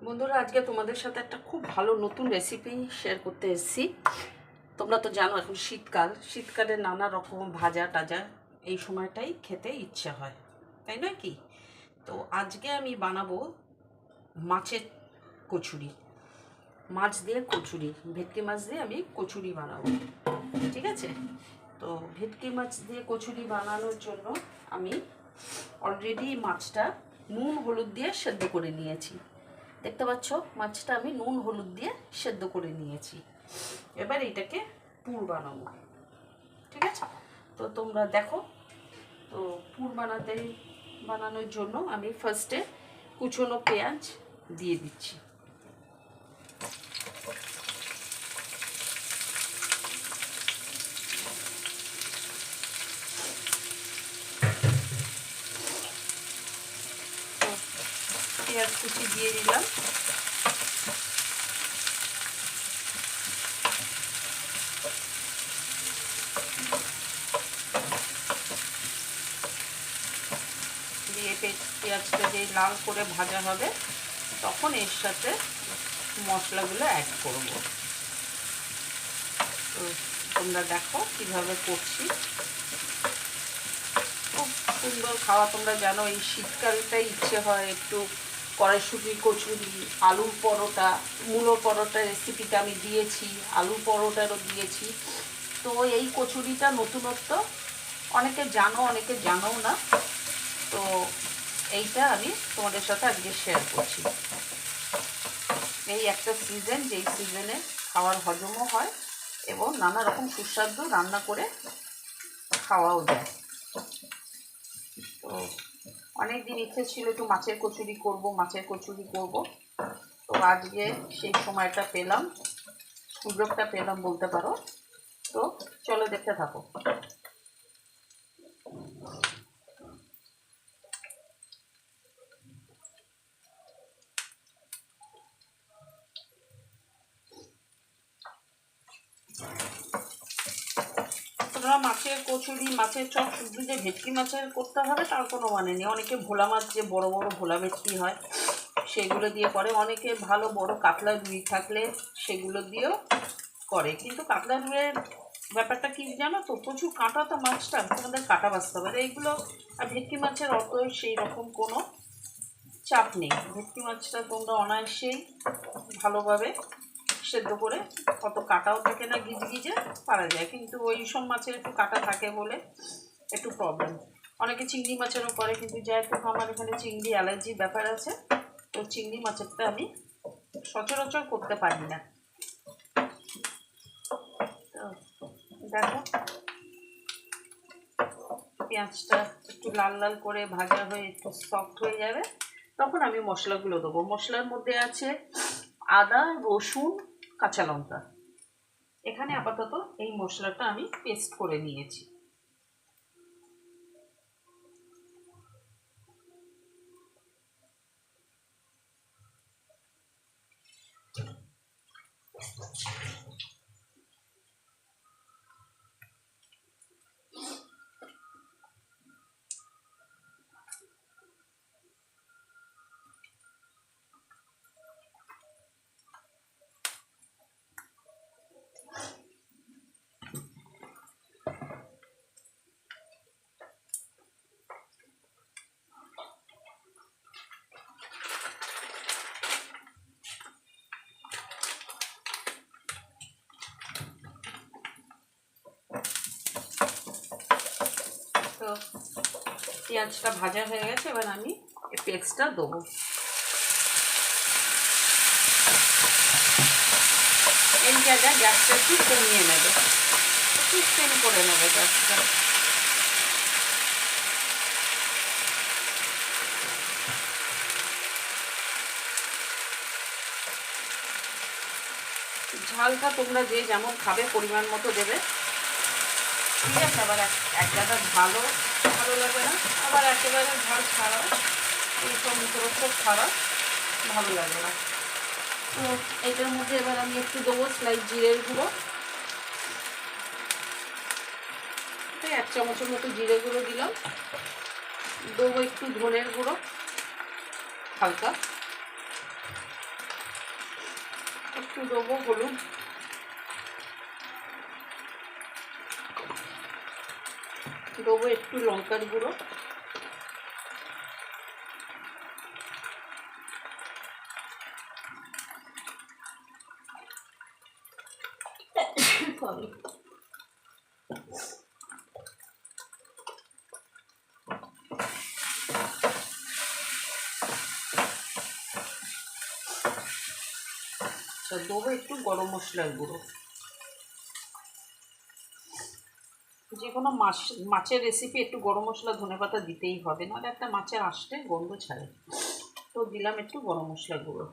বন্ধুরা, আজকে তোমাদের সাথে একটা খুব ভালো নতুন রেসিপি শেয়ার করতে এসেছি। তোমরা তো জানো এখন শীতকালে নানা রকম ভাজা টাজা এই সময়টাই খেতে ইচ্ছে হয়, তাই নয় কি? তো আজকে আমি বানাবো মাছের কচুরি। মাছ দিয়ে কচুরি, ভেটকি মাছ দিয়ে আমি কচুরি বানাবো, ঠিক আছে? তো ভেটকি মাছ দিয়ে কচুরি বানানোর জন্য আমি অলরেডি মাছটা নুন হলুদ দিয়ে সেদ্ধ করে নিয়েছি। দেখতে পাচ্ছ, মাছটা আমি নুন হলুদ দিয়ে সেদ্ধ করে নিয়েছি। এবার এইটাকে পুর বানাবো, ঠিক আছে? তো তোমরা দেখো। তো পুর বানানোর জন্য আমি ফার্স্টে কুচনো পেঁয়াজ দিয়ে দিচ্ছি। তো পেঁয়াজ কুচি দিয়ে দিলাম। দিয়ে পেঁয়াজটা যে লাল করে ভাজা হবে তখন এর সাথে মশলাগুলো অ্যাড করব। তো তোমরা দেখো কীভাবে করছি। খুব সুন্দর খাওয়া, তোমরা জানো এই শীতকালটাই ইচ্ছে হয় একটু কড়াইশুঁটি কচুরি, আলুর পরোটা, মূলো পরোটা রেসিপিটা আমি দিয়েছি, আলুর পরোটারও দিয়েছি। তো এই কচুরিটা নতুনত্ব, অনেকে জানো অনেকে জানোও না। তো এইটা আমি তোমাদের সাথে আজকে শেয়ার করছি। এই একটা সিজন, যেই সিজনে খাওয়ার হজমও হয় এবং নানা রকম সুস্বাদু রান্না করে খাওয়াও যায়। তো অনেক দিন ইচ্ছে ছিল একটু মাছের কচুরি করব। তো আজকে সেই সময়টা পেলাম, সুযোগটা পেলাম বলতে পারো। তো চলো দেখতে থাকো। তোমরা মাছের কচুরি, মাছের চপ শুধু যে ভেটকি মাছের করতে হবে তার কোনো মানে নেই। অনেকে ভোলা মাছ, যে বড় বড় ভোলা ভেটকি হয় সেগুলো দিয়ে করে, অনেকে ভালো বড় কাতলা রুই থাকলে সেগুলো দিয়েও করে। কিন্তু কাতলা রুইয়ের ব্যাপারটা কি জানো তো, প্রচুর কাঁটা তো মাছটা, তোমাদের কাঁটা বাঁচতে হবে এইগুলো। আর ভেটকি মাছের অত সেই রকম কোনো চাপ নেই। ভেটকি মাছটা তোমরা অনায়াসেই ভালোভাবে সেদ্ধ করে, অত কাটাও থাকে না, গিজগিজে পারা যায়। কিন্তু ওই সব মাছের একটু কাটা থাকে বলে একটু প্রবলেম। অনেকে চিংড়ি মাছেরও করে, কিন্তু যেহেতু আমার এখানে চিংড়ি অ্যালার্জির ব্যাপার আছে, তো চিংড়ি মাছেরটা আমি সচরাচর করতে পারি না। তো দেখো, পেঁয়াজটা একটু লাল লাল করে ভাজা হয়ে একটু সফট হয়ে যাবে, তখন আমি মশলাগুলো দেবো। মশলার মধ্যে আছে আদা, রসুন, কাঁচা লঙ্কা। এখানে আপাতত এই মশলাটা আমি পেস্ট করে নিয়েছি। তো পেঁয়াজটা ভাজা হয়ে গেছে, এবার আমি এই পেস্টটা দেবো। এই জায়গায় গ্যাসটা একটু কমিয়ে নেবে, একটু সিম করে নেবে গ্যাসটা। ঝালটা তোমরা যে যেমন খাবে পরিমাণ মতো দেবে, ঠিক আছে? আবার এক জায়গায় ঝালও ভালো লাগবে না, আবার একেবারে ঝাল ছাড়াও এইসব মুখরোচক খাবার ভালো লাগে না। তো এটার মধ্যে এবার আমি একটু দেবো স্লাইস জিরের গুঁড়ো, 1 চামচের মতো জিরে গুঁড়ো দিলাম। দেবো একটু ধনের গুঁড়ো হালকা, একটু দেবো হলুদ, দেবো একটু লঙ্কার গুঁড়ো, দেবো একটু গরম মশলার গুঁড়ো। যে কোনো মাছের রেসিপি একটু গরম মশলা ধনেপাতা দিতেই হবে, নাহলে একটা মাছের আষ্টে গন্ধ ছাড়ে। তো দিলাম একটু গরম মশলা গুঁড়ো।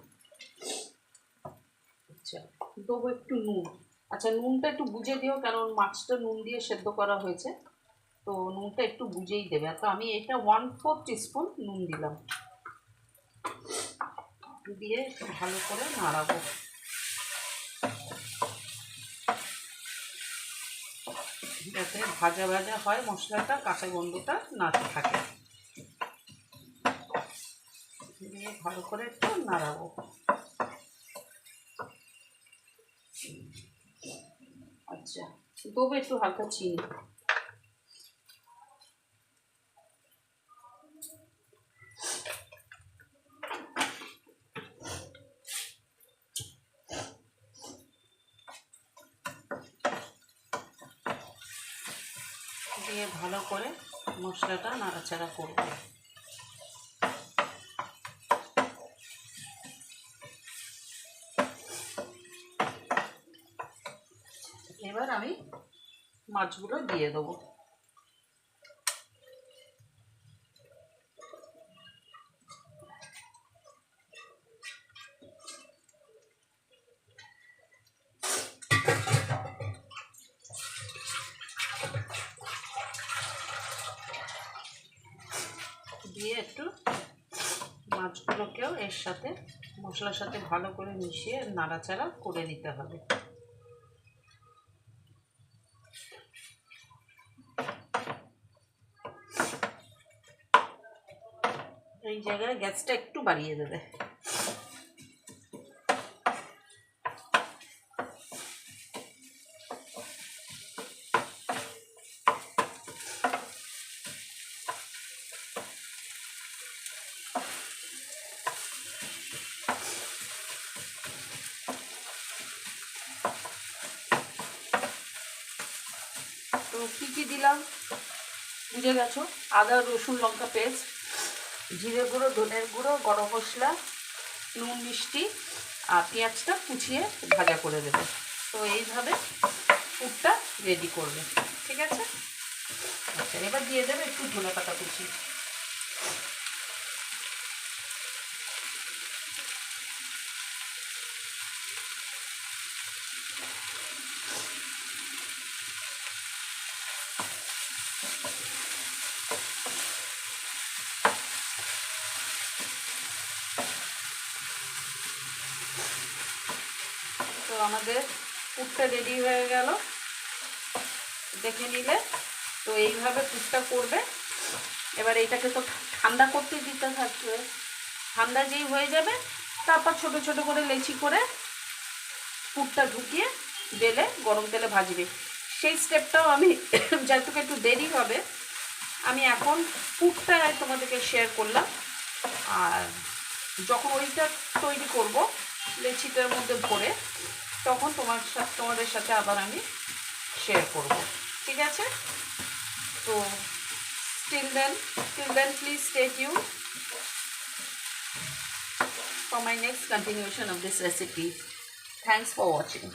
আচ্ছা, দেবো একটু নুন। আচ্ছা, নুনটা একটু বুঝে দিও, কারণ মাছটা নুন দিয়ে সেদ্ধ করা হয়েছে, তো নুনটা একটু বুঝেই দেবে। তো আমি এটা 1/4 টিস্পুন নুন দিলাম, দিয়ে ভালো করে নাড়াবো, যাতে ভাজা ভাজা হয়, মশলাটা কাঁচা গন্ধটা না থাকে। দিয়ে ভালো করে একটু নাড়াবো। আচ্ছা, দেবো একটু হালকা চিনি, দিয়ে ভালো করে মশলাটা নাড়াচাড়া করব। এবার আমি মাছগুলো দিয়ে দেবো। দিয়ে একটু মাছগুলোকেও এর সাথে মশলার সাথে ভালো করে মিশিয়ে নাড়াচাড়া করে দিতে হবে। এই জায়গায় গ্যাসটা একটু বাড়িয়ে দেবে। তো কী কী দিলাম বুঝে গেছো। আদা রসুন লঙ্কা পেস্ট, জিরে গুঁড়ো, ধনের গুঁড়ো, গরম মশলা, নুন, মিষ্টি, আর পেঁয়াজটা কুচিয়ে ভাজা করে দেবে। তো এইভাবে পুরটা রেডি করবে, ঠিক আছে। আচ্ছা, এবার দিয়ে দেবে একটু ধনেপাতা কুচি। তো আমাদের পুরটা রেডি হয়ে গেল, দেখে নিলে। তো এইভাবে পুরটা করবে। এবার এইটাকে তো ঠান্ডা করতে দিতে থাকবে। ঠান্ডা যেই হয়ে যাবে, তারপর ছোট ছোট করে লেচি করে পুরটা ঢুকিয়ে বেলে গরম তেলে ভাজবে। সেই স্টেপটাও আমি যেটুকু একটু দেরি হবে, আমি এখন পুরটা তোমাদেরকে শেয়ার করলাম। আর যখন ওইটা তৈরি করব লেচিটার মধ্যে ভরে, তখন তোমাদের সাথে আবার আমি শেয়ার করব, ঠিক আছে। তো till then please stay tuned for my next continuation of this recipe. Thanks for watching.